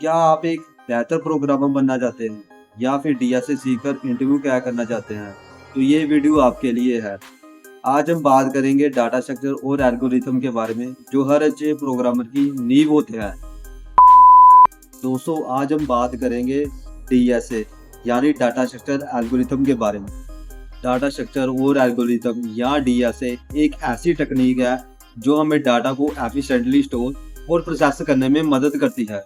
क्या आप एक बेहतर प्रोग्रामर बनना चाहते हैं या फिर डीएसए सीखकर इंटरव्यू क्रैक करना चाहते हैं? तो ये वीडियो आपके लिए है। आज हम बात करेंगे डाटा स्ट्रक्चर और एल्गोरिथम के बारे में जो हर अच्छे प्रोग्रामर की नींव होते हैं। दोस्तों, आज हम बात करेंगे डीएसए यानी डाटा स्ट्रक्चर एल्गोरिथम के बारे में। डाटा स्ट्रक्चर और एल्गोरिथम या डीएसए एक ऐसी टेक्निक है जो हमें डाटा को एफिशिएंटली स्टोर और प्रोसेस करने में मदद करती है।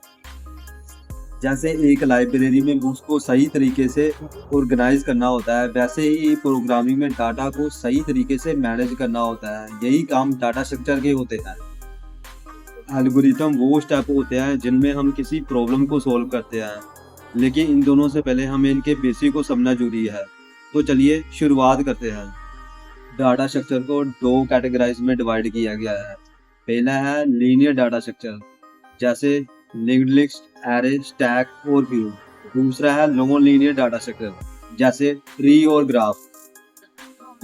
जैसे एक लाइब्रेरी में बुक्स को सही तरीके से ऑर्गेनाइज करना होता है, वैसे ही प्रोग्रामिंग में डाटा को सही तरीके से मैनेज करना होता है। यही काम डाटा स्ट्रक्चर के होते हैं। एल्गोरिथम वो स्टेप होते हैं जिनमें हम किसी प्रॉब्लम को सॉल्व करते हैं, लेकिन इन दोनों से पहले हमें इनके बेसिक को समझना जरूरी है। तो चलिए शुरुआत करते हैं। डाटा स्ट्रक्चर को दो कैटेगराइज में डिवाइड किया गया है। पहला है लीनियर डाटा स्ट्रक्चर, जैसे लिंक्ड लिस्ट, एरे, स्टैक और व्यू। दूसरा है नॉन लीनियर डाटा स्ट्रक्चर, जैसे ट्री और ग्राफ।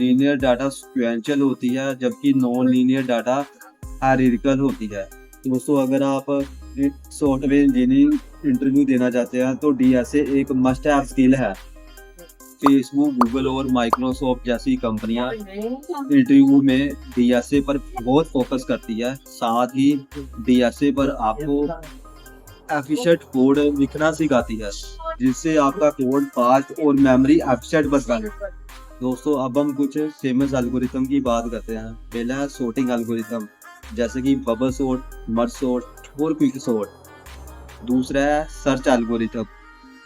लीनियर डाटा सीक्वेंशियल होती है, जबकि नॉन लीनियर डाटा हायरार्किकल होती है। दोस्तों, अगर आप सॉफ्टवेयर इंजीनियरिंग इंटरव्यू देना चाहते हैं तो डीएसए एक मस्ट हैव स्किल है। फेसबुक, गूगल और माइक्रोसॉफ्ट जैसी कंपनियां इंटरव्यू में डीएसए पर बहुत फोकस करती है। साथ ही डीएसए पर आपको एफिशिएंट कोड लिखना सिखाती है, जिससे आपका कोड फास्ट और मेमोरी एफिशिएंट बनता है। दोस्तों, अब हम कुछ फेमस एल्गोरिथम की बात करते हैं। पहला है सॉर्टिंग एल्गोरिथम, जैसे कि बबल सॉर्ट, मर्ज सॉर्ट और क्विक सॉर्ट। दूसरा है सर्च एल्गोरिथम,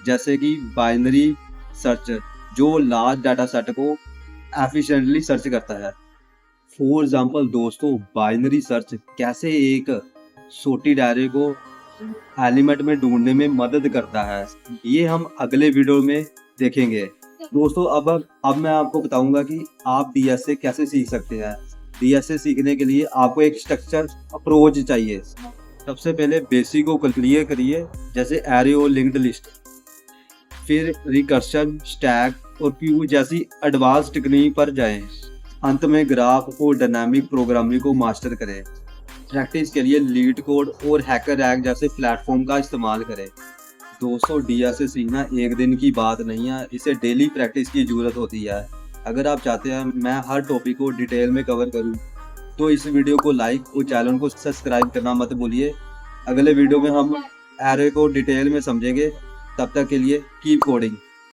जैसे कि बाइनरी सर्च, जो लार्ज डाटा सेट को एफिशिएंटली सर्च करता है। फॉर एग्जांपल दोस्तों, बाइनरी सर्च कैसे एक सॉर्टेड एरे को एलिमेंट में ढूंढने में मदद करता है, ये हम अगले वीडियो में देखेंगे। दोस्तों, अब मैं आपको बताऊंगा कि आप डीएसए कैसे सीख सकते हैं। डीएसए सीखने के लिए आपको एक स्ट्रक्चर अप्रोच चाहिए। सबसे पहले बेसिक को क्लियर करिए, जैसे एरे और लिंक्ड लिस्ट। फिर रिकर्शन, स्टैक और क्यू जैसी एडवांस टेक्निक पर जाएं। अंत में ग्राफ और डायनामिक प्रोग्रामिंग को मास्टर करें। प्रैक्टिस के लिए लीड कोड और हैकररैंक जैसे प्लेटफॉर्म का इस्तेमाल करें। दोस्तों, डीएसए सीखना एक दिन की बात नहीं है, इसे डेली प्रैक्टिस की जरूरत होती है। अगर आप चाहते हैं मैं हर टॉपिक को डिटेल में कवर करूं, तो इस वीडियो को लाइक और चैनल को सब्सक्राइब करना मत भूलिए। अगले वीडियो में हम एरे को डिटेल में समझेंगे। तब तक के लिए कीप कोडिंग।